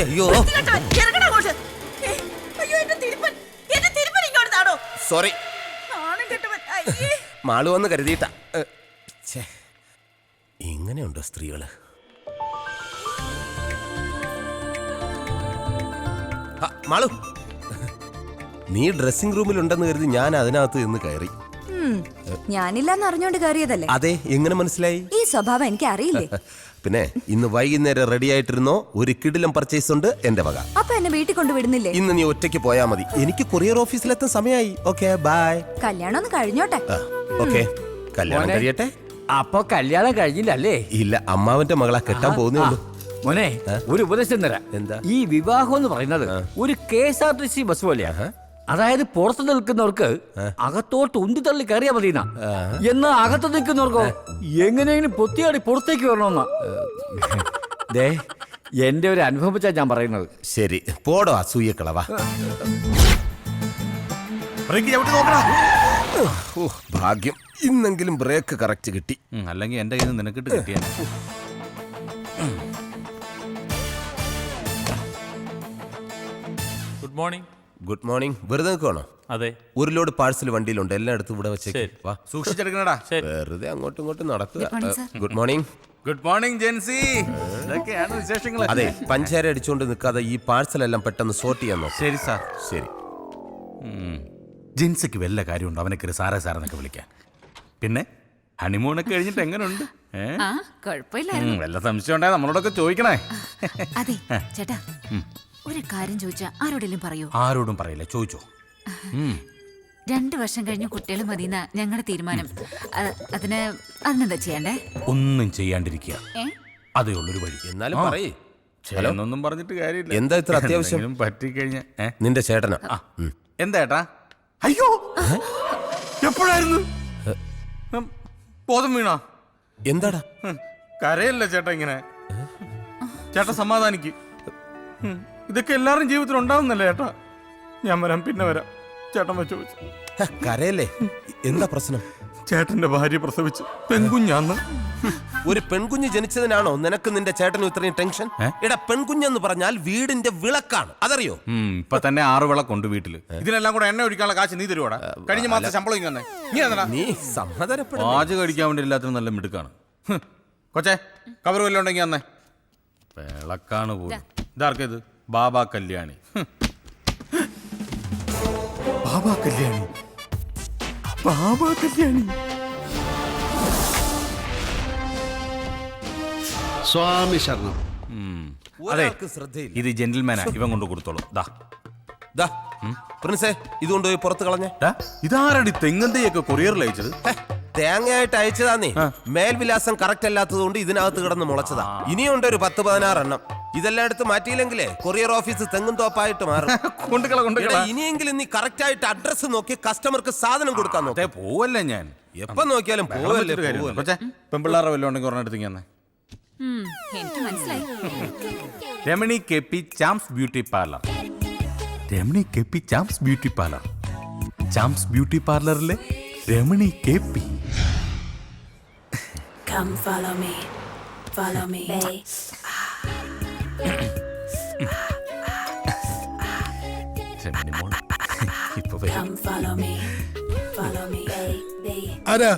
അയ്യോ സോറി, മാളു വന്ന് കരുതിയിട്ട. ഇങ്ങനെയുണ്ടോ സ്ത്രീകള്? മാളു, നീ ഡ്രസ്സിംഗ് റൂമിലുണ്ടെന്ന് കരുതി ഞാൻ അതിനകത്ത് നിന്ന് കയറി. ഞാനില്ലാന്ന് അറിഞ്ഞോണ്ട് കയറിയതല്ലേ? അതെ, എങ്ങനെ മനസ്സിലായി? ഈ സ്വഭാവം എനിക്ക് അറിയില്ലേ. പിന്നെ ഇന്ന് വൈകുന്നേരം റെഡി ആയിട്ടിരുന്നോ? ഒരു കിടിലം പർച്ചേസ് ഉണ്ട് എന്റെ വക. അപ്പൊ എന്നെ വീട്ടിൽ കൊണ്ടുവിടുന്നില്ലേ? ഇന്ന് നീ ഒറ്റയ്ക്ക് പോയാ മതി. എനിക്ക് കൊറിയർ ഓഫീസിലെത്താൻ സമയമായി. Okay bye. കല്യാണം ഒന്ന് കഴിഞ്ഞോട്ടെ. ഓക്കെ, കല്യാണം കഴിയട്ടെ. അപ്പൊ കല്യാണം കഴിഞ്ഞില്ലല്ലേ? ഇല്ല, അമ്മാവന്റെ മകളെ കെട്ടാൻ പോകുന്നേ ഉള്ളൂ. മോനെ, ഒരു ഉപദേശം തരാം. എന്താ? ഈ വിവാഹം എന്ന് പറയുന്നത് ഒരു KSRTC ബസ് പോലെയാ. അതായത് പുറത്ത് നിൽക്കുന്നവർക്ക് അകത്തോട്ട് ഉന്തി തള്ളി കയറിയാ മതിയെന്നാ. എന്നാ അകത്ത് നിൽക്കുന്നവർക്കോ എങ്ങനെയെങ്കിലും പൊത്തിയാടി പുറത്തേക്ക് വരണമെന്നാ. ദേ, എന്റെ ഒരു അനുഭവം വെച്ചാ ഞാൻ പറയുന്നത്. ശരി, പോടോ അസൂയക്കളവാ. ഭാഗ്യം, ഇന്നെങ്കിലും ബ്രേക്ക് കറക്റ്റ് കിട്ടി. അല്ലെങ്കിൽ എന്റെ കയ്യിൽ നിന്ന് നിനക്കിട്ട് കിട്ടിയാ. Good morning. Good morning. വെറുതെ നിൽക്കണോ? അതെ, ഒരു ലോഡ് പാഴ്സൽ വണ്ടിയിലുണ്ട്, എല്ലാം എടുത്ത് ഇവിടെ വെച്ചേക്ക്. വാ, സൂക്ഷിച്ചെടുക്കണടാ. വെറുതെ അങ്ങോട്ടും ഇങ്ങോട്ടും നടക്കുക. Good morning. Good morning Gen Z. ഇതൊക്കെയാണ് വിശേഷങ്ങൾ. അതെ, പഞ്ചാര അടിച്ചുകൊണ്ട് നിൽക്കാതെ ഈ പാഴ്സൽ എല്ലാം പെട്ടെന്ന് സോർട്ട് ചെയ്യാൻ നോക്കാം. ശരി സാർ. ശരി. ജെൻസിക്ക് വല്ല കാര്യമുണ്ടോ അവനെ കയറി സാറേ സാറെന്നൊക്കെ വിളിക്കാൻ? പിന്നെ ഹണിമൂണൊക്കെ കഴിഞ്ഞിട്ട് എങ്ങനെയുണ്ട്? വല്ല സംശയം ഉണ്ടായ നമ്മളോടൊക്കെ ചോദിക്കണേ. അതെ ചേട്ടാ, ഒരു കാര്യം ചോദിച്ചാ ആരോടെങ്കിലും പറയൂ? ആരോടും പറയില്ല, ചോദിച്ചോ. 2 വർഷം കഴിഞ്ഞ് കുട്ടികൾ മതിയെന്ന ഞങ്ങളുടെ തീരുമാനം. അതിനെന്താ ചെയ്യണ്ടേ? ഒന്നും ചെയ്യാണ്ടിരിക്കുക, അതേ ഉള്ളൊരു വഴി. എന്നാലും പറയേ. ഒന്നും പറഞ്ഞിട്ട് കാര്യമില്ല. എന്താ ഇത്ര അത്യാവശ്യം? പറ്റിക്കഴിഞ്ഞ നിന്റെ ചേട്ടനാ. എന്താ ഏട്ടാ? അയ്യോ, എപ്പോഴായിരുന്നു? ബോധം വീണാ? എന്താടാ? കരയല്ല ചേട്ടാ ഇങ്ങനെ. ചേട്ടാ സമാധാനിക്ക്. ഇതൊക്കെ എല്ലാവരും ജീവിതത്തിൽ ഉണ്ടാവുന്നല്ലേ ചേട്ടാ. ഞാൻ വരാം, പിന്നെ വരാം. ചേട്ടൻ വെച്ച് കരയല്ലേ? എന്താ പ്രശ്നം? ചേട്ടന്റെ ഭാര്യ പ്രസവിച്ച് പെൺകുഞ്ഞാന്ന്. ഒരു പെൺകുഞ്ഞ് ജനിച്ചതിനാണോ നിനക്ക് നിന്റെ ചേട്ടനും ഇത്രയും ടെൻഷൻ? എടാ, പെൺകുഞ്ഞെന്ന് പറഞ്ഞാൽ വീടിന്റെ വിളക്കാണ്, അതറിയോ? ഇപ്പൊ തന്നെ 6 വിളക്കുണ്ട് വീട്ടില്. ഇതിനെല്ലാം കൂടെ എണ്ണ ഒഴിക്കാനുള്ള കാശ് നീ തരുവാടാ? കഴിഞ്ഞ മാസം ശമ്പളം ഇങ്ങനെ. നീ സമാധാനപ്പെടും. പാചകം അടിക്കാൻ വേണ്ടി എല്ലാത്തിനും നല്ല മിടുക്കാണ്. കൊച്ചേ, കവർ വല്ലതും ഉണ്ടെങ്കിൽ അന്നേ. വിളക്കാണ് പോലും. ഇതാർക്കിത്? ബാബാ കല്യാണി. ബാബാ കല്യാണി, ബാബാ കല്യാണി. സ്വാമി ശരണം. അതെ, ഇത് ജെന്റിൽമാനാ, ഇവൻ കൊണ്ട് കൊടുത്തോളൂ. പ്രിൻസേ, ഇതുകൊണ്ട് പോയി പുറത്ത് കളഞ്ഞേ. ഇതാരടി തെങ്ങന്തയൊക്കെ കൊറിയറിൽ അയച്ചത്? തേങ്ങയായിട്ട് അയച്ചതാന്നേ. മേൽവിലാസം കറക്റ്റ് അല്ലാത്തതുകൊണ്ട് ഇതിനകത്ത് കിടന്ന് മുളച്ചതാ. ഇനിയുണ്ട് ഒരു 10-16 എണ്ണം. ഇതെല്ലാം എടുത്ത് മാറ്റിയില്ലെങ്കിലേ കൊറിയർ ഓഫീസ് തെങ്ങും തോപ്പായിട്ട് മാറും. ഇനിയെങ്കിലും നീ കറക്റ്റ് ആയിട്ട് അഡ്രസ് നോക്കി കസ്റ്റമർക്ക് സാധനം കൊടുക്കാൻ നോക്കേ. പോവല്ലേ ഞാൻ എപ്പം നോക്കിയാലും പോവല്ലേ. പെമ്പിള്ളാറെ വല്ലതും ഉണ്ടെങ്കിൽ ഒരെണ്ണം എടുത്ത് തന്നെ. എനിക്ക് മനസ്സിലായി. Ramani KP charms beauty parlour. Ramani KP charms beauty parlour. Charms beauty പാർലറിലെ Ramani KP. Come follow me, follow me. Come follow me, follow me. ആരാ?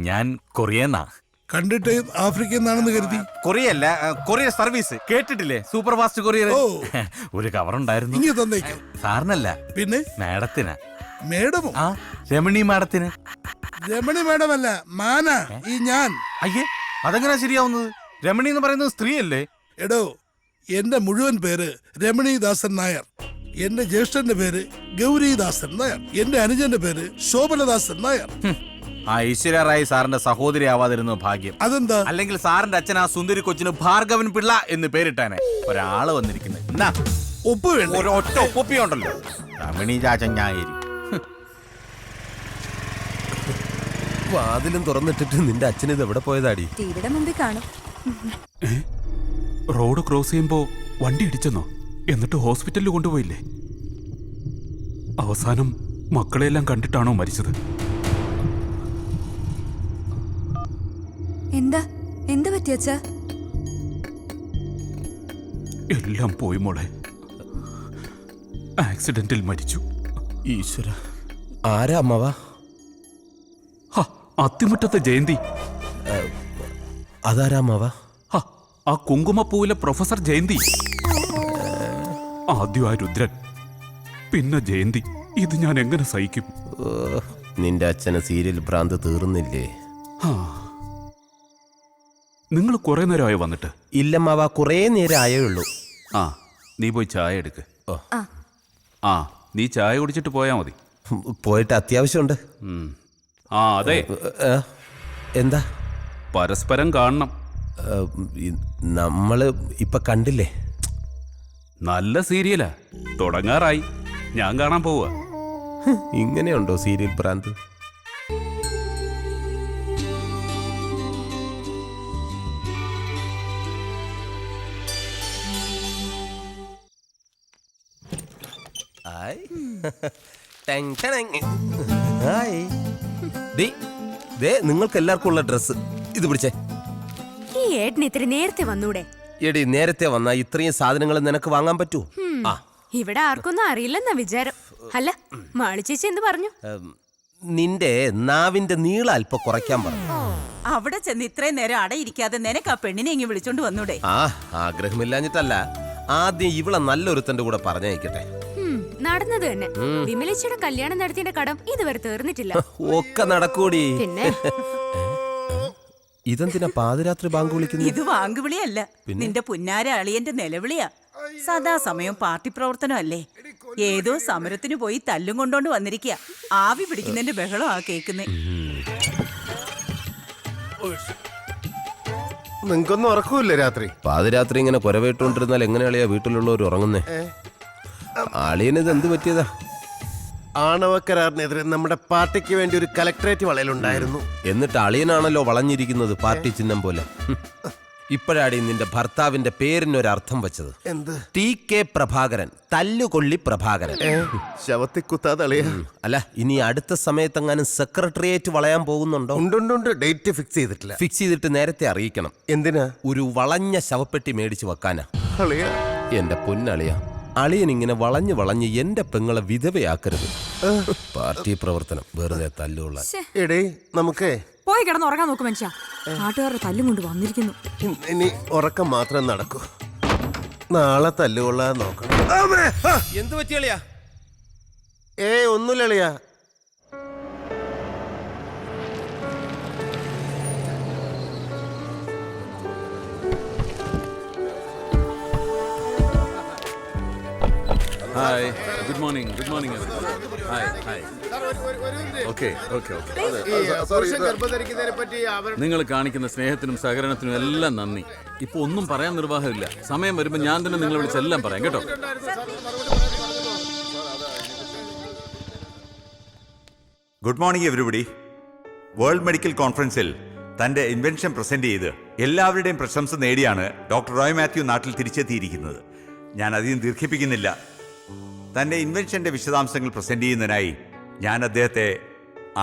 ഞാൻ കൊറിയന്നാ. കണ്ടിട്ട് ആഫ്രിക്കയിൽ നിന്നാണെന്ന് കരുതി. കൊറിയല്ല, കൊറിയർ സർവീസ് കേട്ടിട്ടില്ലേ? Super fast courier. ഒരു കവർ ഉണ്ടായിരുന്നു. ഇങ്ങനെ തന്നേക്കും. സാറിനല്ല, പിന്നെ മാഡത്തിനാ. മേഡമോ? രമണി മാഡത്തിന്. രമണി മേഡമല്ല, മാനാ ഈ ഞാൻ. അയ്യേ, അതെങ്ങനാ ശരിയാവുന്നത്? രമണി എന്ന് പറയുന്നത് സ്ത്രീയല്ലേ? എടോ, എന്റെ മുഴുവൻ പേര് രമണീദാസൻ നായർ. എന്റെ ജ്യേഷ്ഠന്റെ പേര് ഗൗരീദാസൻ നായർ. എന്റെ അനുജന്റെ പേര് ശോഭനദാസൻ നായർ. ഐശ്വര്യ റായ് സാറിന്റെ സഹോദരി ആവാതിരുന്നു ഭാഗ്യം. അതെന്താ? അല്ലെങ്കിൽ സാറിന്റെ അച്ഛൻ ആ സുന്ദരി കൊച്ചിന് ഭാർഗവൻ പിള്ള എന്ന് പേരിട്ടാനെ. ഒരാള് വന്നിരിക്കുന്നത് ഒപ്പ് വേണ്ട. ഒറ്റ ഒപ്പിയുണ്ടല്ലോ, രമണി ചാച്ചഞ്ഞായേരി. വാതിലും തുറന്നിട്ടിട്ട് നിന്റെ അച്ഛൻ ഇത് എവിടെ പോയതാടി? ടിവിയുടെ മുമ്പിൽ കാണും. റോഡ് ക്രോസ് ചെയ്യുമ്പോ വണ്ടി ഇടിച്ചെന്നോ? എന്നിട്ട് ഹോസ്പിറ്റലിൽ കൊണ്ടുപോയില്ലേ? അവസാനം മക്കളെല്ലാം കണ്ടിട്ടാണോ മരിച്ചത്? എന്താ പറ്റിയച്ചാ? എല്ലാം പോയി മോളെ. ആക്സിഡന്റിൽ മരിച്ചു. ഈശ്വര, ആരാ അമ്മവാ? ഹ, അത്തിമുറ്റത്തെ ജയന്തി. അതാരാ അമ്മവാ? ഹ, ആ കുങ്കുമപ്പൂവിലെ പ്രൊഫസർ ജയന്തി. ആദ്യം ആ രുദ്രൻ, പിന്നെ ജയന്തി. ഇത് ഞാൻ എങ്ങനെ സഹിക്കും? നിന്റെ അച്ഛന് സീരിയൽ ഭ്രാന്ത് തീർന്നില്ലേ? നിങ്ങൾ കുറെ നേരമായി വന്നിട്ട്? ഇല്ലമ്മാവാ, കുറേ നേരം ആയേ ഉള്ളൂ. ആ, നീ പോയി ചായ എടുക്ക്. ഓ. ആ, നീ ചായ കുടിച്ചിട്ട് പോയാ മതി. പോയിട്ട് അത്യാവശ്യമുണ്ട്. ആ അതെ, എന്താ? പരസ്പരം കാണണം. നമ്മള് ഇപ്പൊ കണ്ടില്ലേ? നല്ല സീരിയലാ, തുടങ്ങാറായി. ഞാൻ കാണാൻ പോവുക. ഇങ്ങനെയുണ്ടോ സീരിയൽ ഭ്രാന്ത്? നിങ്ങൾക്ക് എല്ലാവർക്കും ഉള്ള ഡ്രസ് ഇത് പിടിച്ചേ. ഈ ഏട്ടന് ഇത്തിരി നേരത്തെ വന്നൂടെ? എടി, നേരത്തെ വന്നാ ഇത്രയും സാധനങ്ങൾ നിനക്ക് വാങ്ങാൻ പറ്റൂ? ആ, ഇവിടെ ആർക്കൊന്നും അറിയില്ലെന്നാ വിചാരം. അല്ല, മാളി ചേച്ചി എന്ത് പറഞ്ഞു? നിന്റെ നാവിന്റെ നീളം അല്പം കുറയ്ക്കാൻ പറഞ്ഞു. അവിടെ ചെന്ന് ഇത്രയും നേരം അടയിരിക്കാതെ നിനക്ക് ആ പെണ്ണിനെ ഇങ്ങ് വിളിച്ചോണ്ട് വന്നൂടെ? ആ, ആഗ്രഹമില്ലാഞ്ഞിട്ടല്ല. ആദ്യം ഇവളെ നല്ലൊരുത്തന്റെ കൂടെ പറഞ്ഞയക്കട്ടെ. നടന്നത് തന്നെ. വിമലേച്ചിയുടെ കല്യാണം നടത്തിയുടെ കടം ഇതുവരെ തീർന്നിട്ടില്ല. ഒക്കെ നടക്കൂടി. പിന്നെ ഇതെന്തിനാ പാതിരാത്രി ബാങ്ക് വിളിക്കുന്നത്? ഇത് വാങ്കുവിളിയല്ല, നിന്റെ പുന്നാര അളിയന്റെ നിലവിളിയാ. സദാസമയം പാർട്ടി പ്രവർത്തനം അല്ലേ? ഏതോ സമരത്തിന് പോയി തല്ലും കൊണ്ടോണ്ട് വന്നിരിക്കുക. ആവി പിടിക്കുന്നതിന്റെ ബഹളം ആ കേക്കുന്നേ. നിങ്ങൾക്കൊന്നും ഉറക്കൂല്ലേ രാത്രി? പാതിരാത്രി ഇങ്ങനെ കുരവേട്ടുകൊണ്ടിരുന്നാൽ എങ്ങനെയാളിയാ വീട്ടിലുള്ളവർ ഉറങ്ങുന്നേ? അളിയനിത് എന്ത് പറ്റിയതാ? ആണവ കരാറിനെതിരെ നമ്മുടെ പാർട്ടിക്ക് വേണ്ടി ഒരു കലക്ടറേറ്റ് വളയലുണ്ടായിരുന്നു. എന്നിട്ട് അളിയനാണല്ലോ വളഞ്ഞിരിക്കുന്നത് പാർട്ടി ചിഹ്നം പോലെ. ഇപ്പോഴാടി നിന്റെ ഭർത്താവിന്റെ പേരിനൊരർത്ഥം വെച്ചത്. എന്ത്? TK പ്രഭാകരൻ, തല്ലുകൊള്ളി പ്രഭാകരൻ. ശവത്തി കുത്താതളിയ. അല്ല, ഇനി അടുത്ത സമയത്തെങ്ങാനും സെക്രട്ടേറിയറ്റ് വളയാൻ പോകുന്നുണ്ടോ? ഉണ്ട്. ഡേറ്റ് ഫിക്സ് ചെയ്തിട്ടില്ല. ഫിക്സ് ചെയ്തിട്ട് നേരത്തെ അറിയിക്കണം. എന്തിനാ? ഒരു വളഞ്ഞ ശവപ്പെട്ടി മേടിച്ചു വെക്കാനാ. അളിയ, എന്റെ പൊന്നളിയ, അളിയൻ ഇങ്ങനെ വളഞ്ഞ് എന്റെ പെങ്ങളെ വിധവയാക്കരുത്. പാർട്ടി പ്രവർത്തനം വെറുതെ തല്ലുള്ള. എടേ, നമുക്ക് പോയി കിടന്ന് ഉറങ്ങാൻ നോക്കും മനുഷ്യ. നാട്ടുകാരുടെ തല്ലും കൊണ്ട് വന്നിരിക്കുന്നു. ഇനി ഉറക്കം മാത്രം നടക്കൂ. നാളെ തല്ലുകൊള്ളാൻ നോക്കണം. എന്ത് പറ്റിയളിയാ? ഒന്നുമില്ലളിയാ. Hi, good morning. Hi. Okay. നിങ്ങൾ കാണിക്കുന്ന സ്നേഹത്തിനും സഹകരണത്തിനും എല്ലാം നന്ദി. ഇപ്പൊ ഒന്നും പറയാൻ നിർവാഹമില്ല. സമയം വരുമ്പോൾ ഞാൻ തന്നെ നിങ്ങളെ വിളിച്ച് എല്ലാം പറയാം കേട്ടോ. Good morning everybody. World medical കോൺഫറൻസിൽ തന്റെ ഇൻവെൻഷൻ പ്രസന്റ് ചെയ്ത് എല്ലാവരുടെയും പ്രശംസ നേടിയാണ് ഡോക്ടർ റോയ് മാത്യു നാട്ടിൽ തിരിച്ചെത്തിയിരിക്കുന്നത്. ഞാൻ അധികം ദീർഘിപ്പിക്കുന്നില്ല. തന്റെ ഇൻവെൻഷന്റെ വിശദാംശങ്ങൾ പ്രസന്റ് ചെയ്യുന്നതിനായി ഞാൻ അദ്ദേഹത്തെ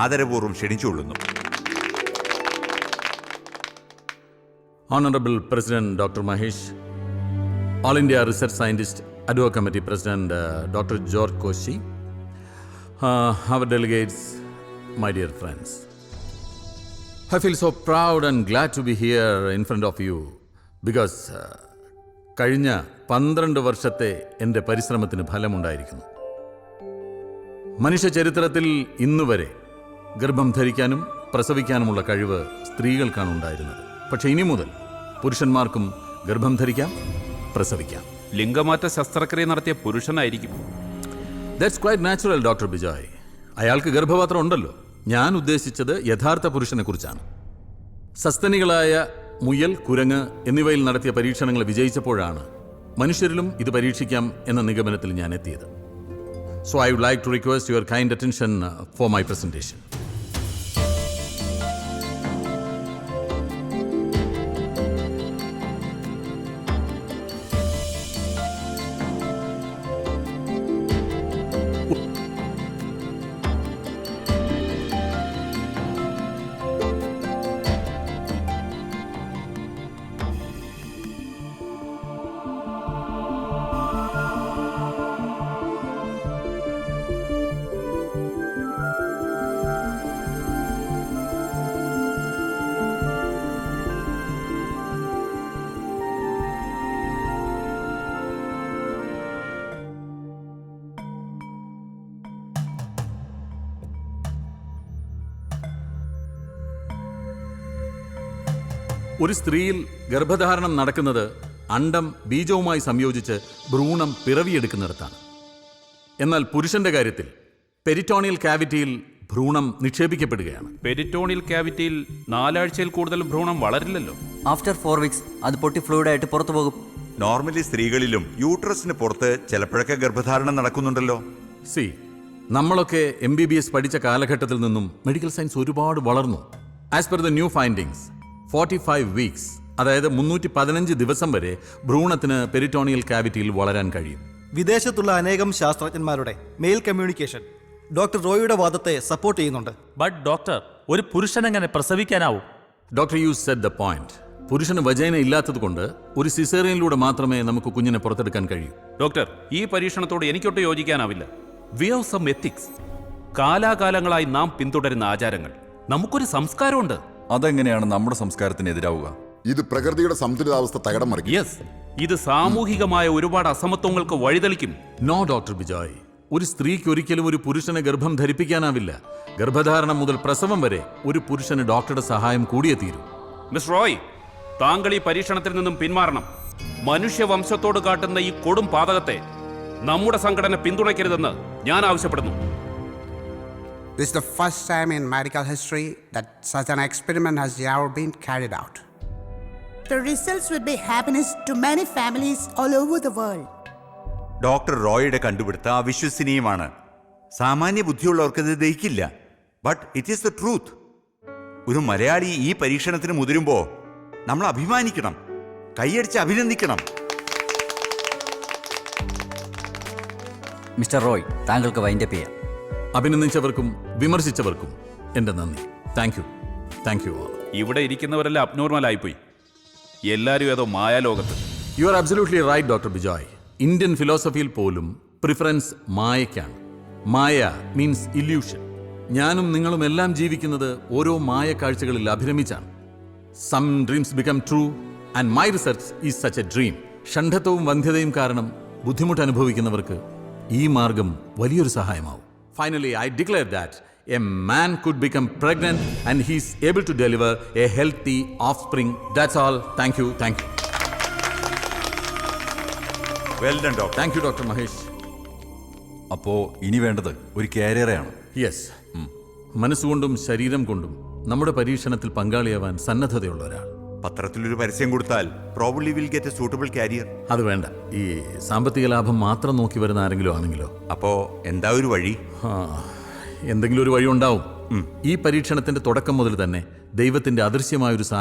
ആദരപൂർവ്വം ക്ഷണിച്ചുകൊള്ളുന്നു. Honorable President Dr. Mahesh, All India Research Scientist Advo Committee President Dr. George Koshi, our delegates, my dear friends. I feel so proud and glad to be here in front of you because കഴിഞ്ഞ 12 വർഷത്തെ എൻ്റെ പരിശ്രമത്തിന് ഫലമുണ്ടായിരിക്കുന്നു. മനുഷ്യ ചരിത്രത്തിൽ ഇന്നുവരെ ഗർഭം ധരിക്കാനും പ്രസവിക്കാനുമുള്ള കഴിവ് സ്ത്രീകൾക്കാണ് ഉണ്ടായിരുന്നത്. പക്ഷെ ഇനി മുതൽ പുരുഷന്മാർക്കും ഗർഭം ധരിക്കാം, പ്രസവിക്കാം. ലിംഗമാറ്റ ശസ്ത്രക്രിയ നടത്തിയ പുരുഷനായിരിക്കും. That's quite natural doctor Bijoy. അയാൾക്ക് ഗർഭപാത്രം ഉണ്ടല്ലോ. ഞാൻ ഉദ്ദേശിച്ചത് യഥാർത്ഥ പുരുഷനെ കുറിച്ചാണ്. സസ്തനികളായ മുയൽ, കുരങ്ങ് എന്നിവയിൽ നടത്തിയ പരീക്ഷണങ്ങൾ വിജയിച്ചപ്പോഴാണ് മനുഷ്യരിലും ഇത് പരീക്ഷിക്കാം എന്ന നിഗമനത്തിൽ ഞാൻ എത്തിയത്. So I would like to request your kind attention for my presentation. ഒരു സ്ത്രീയിൽ ഗർഭധാരണം നടക്കുന്നത് അണ്ഡം ബീജവുമായി സംയോജിച്ച് ഭ്രൂണം പിറവിയെടുക്കുന്നിടത്താണ്. എന്നാൽ പുരുഷന്റെ കാര്യത്തിൽ പെരിറ്റോണിയൽ കാവിറ്റിയിൽ ഭ്രൂണം നിക്ഷേപിക്കപ്പെടുകയാണ്. പെരിറ്റോണിയൽ ക്യാവിറ്റിയിൽ 4 ആഴ്ചയിൽ കൂടുതൽ ഭ്രൂണം വളരില്ലല്ലോ. ആഫ്റ്റർ 4 വീക്സ് അത് പൊട്ടി ഫ്ലൂയിഡായിട്ട് പുറത്തു പോകും. നോർമലി സ്ത്രീകളിലും യൂട്രസിന് പുറത്ത് ചിലപ്പോഴൊക്കെ ഗർഭധാരണം നടക്കുന്നുണ്ടല്ലോ. സി, നമ്മളൊക്കെ MBBS പഠിച്ച കാലഘട്ടത്തിൽ നിന്നും മെഡിക്കൽ സയൻസ് ഒരുപാട് വളർന്നു. As per the new findings 45 weeks, അതായത് 315 ദിവസം വരെ ഭ്രൂണത്തിന് പെരിറ്റോണിയൽ കാവിറ്റിയിൽ വളരാൻ കഴിയും. വിദേശത്തുള്ള അനേകം ശാസ്ത്രജ്ഞന്മാരുടെ മെയിൽ കമ്മ്യൂണിക്കേഷൻ ഡോക്ടർ റോയിയുടെ വാദത്തെ സപ്പോർട്ട് ചെയ്യുന്നുണ്ട്. ബട്ട് ഡോക്ടർ, ഒരു പുരുഷനെങ്ങനെ പ്രസവിക്കാനാവും? Doctor you said the point. പുരുഷന് വജൈന ഇല്ലാത്തതുകൊണ്ട് ഒരു സിസേറിയനിലൂടെ മാത്രമേ നമുക്ക് കുഞ്ഞിനെ പുറത്തെടുക്കാൻ കഴിയൂ. ഡോക്ടർ, ഈ പരീക്ഷണത്തോട് എനിക്കൊട്ട് യോജിക്കാനാവില്ല. We have some ethics. കാലാകാലങ്ങളായി നാം പിന്തുടരുന്ന ആചാരങ്ങൾ. നമുക്കൊരു സംസ്കാരമുണ്ട്. അതെങ്ങനെയാണ് നമ്മുടെ സംസ്കാരത്തിന് എതിരാവുക? ഇത് പ്രകൃതിയുടെ സന്തുലിതാവസ്ഥ തകടം മറിക്കും. യെസ്, ഇത് സാമൂഹികമായ ഒരുപാട് അസമത്വങ്ങൾക്ക് വഴിതെളിക്കും. നോ ഡോക്ടർ ബിജോയ്, ഒരു സ്ത്രീക്ക് ഒരിക്കലും ഒരു പുരുഷനെ ഗർഭം ധരിപ്പിക്കാനാവില്ല. ഗർഭധാരണം മുതൽ പ്രസവം വരെ ഒരു പുരുഷന് ഡോക്ടറുടെ സഹായം കൂടിയേ തീരൂ. മിസ് റോയ്, താങ്കൾ ഈ പരീക്ഷണത്തിൽ നിന്നും പിന്മാറണം. മനുഷ്യവംശത്തോട് കാട്ടുന്ന ഈ കൊടും പാതകത്തെ നമ്മുടെ സംഘടന പിന്തുണയ്ക്കരുതെന്ന് ഞാൻ ആവശ്യപ്പെടുന്നു. This is the first time in medical history that such an experiment has ever been carried out. The results would be happiness to many families all over the world. Doctor റോയുടെ കണ്ടുപിടുത്തം അവിശ്വസനീയമാണ്. സാമാന്യ ബുദ്ധിയുള്ളവർക്ക് ഇത് ദഹിക്കില്ല. But it is the truth. ഒരു മലയാളി ഈ പരീക്ഷണത്തിന് മുതിരുമ്പോൾ നമ്മൾ അഭിമാനിക്കണം, കൈയടിച്ച് അഭിനന്ദിക്കണം. മിസ്റ്റർ റോയ്, താങ്കൾക്ക് വൈൻഡപ്പ് ചെയ്യാം. അഭിനന്ദിച്ചവർക്കും വിമർശിച്ചവർക്കും എൻ്റെ നന്ദി. Thank you all. ഇവിടെ ഇരിക്കുന്നവരെല്ലാം അബ്നോർമൽ ആയിപ്പോയി. എല്ലാവരും ഏതോ മായാലോകത്ത്. You are absolutely right doctor Bijoy. Indian ഫിലോസഫിയിൽ പോലും പ്രിഫറൻസ് മായയ്ക്കാണ്. Maya means illusion. ഞാനും നിങ്ങളും എല്ലാം ജീവിക്കുന്നത് ഓരോ മായ കാഴ്ചകളിൽ അഭിരമിച്ചാണ്. Some dreams become true and my research is such a dream. ഷണ്ഡത്വവും വന്ധ്യതയും കാരണം ബുദ്ധിമുട്ട് അനുഭവിക്കുന്നവർക്ക് ഈ മാർഗം വലിയൊരു സഹായമാവും. Finally, I declare that a man could become pregnant and he's able to deliver a healthy offspring. That's all. Thank you. Well done, doctor. Thank you, Dr. Mahesh. അപ്പോ ഇനി വേണ്ടത് ഒരു കാരിയറെയാണ്. യെസ്, മനസ്സുകൊണ്ടും ശരീരം കൊണ്ടും നമ്മുടെ പരീക്ഷണത്തിൽ പങ്കാളിയാവാൻ സന്നദ്ധതയുള്ള ഒരാൾ. പത്രത്തിലൊരു പരസ്യം കൊടുത്താൽ probably will get A suitable carrier. അത് വേണ്ട. ഈ സാമ്പത്തിക ലാഭം മാത്രം നോക്കി വരുന്ന ആരെങ്കിലും ആണെങ്കിലോ? അപ്പോ എന്താ ഒരു വഴി? എന്തെങ്കിലും ഒരു വഴി ഉണ്ടാവും. ഈ പരീക്ഷണത്തിന്റെ തുടക്കം മുതൽ തന്നെ ദൈവത്തിന്റെ അദൃശ്യമായൊരു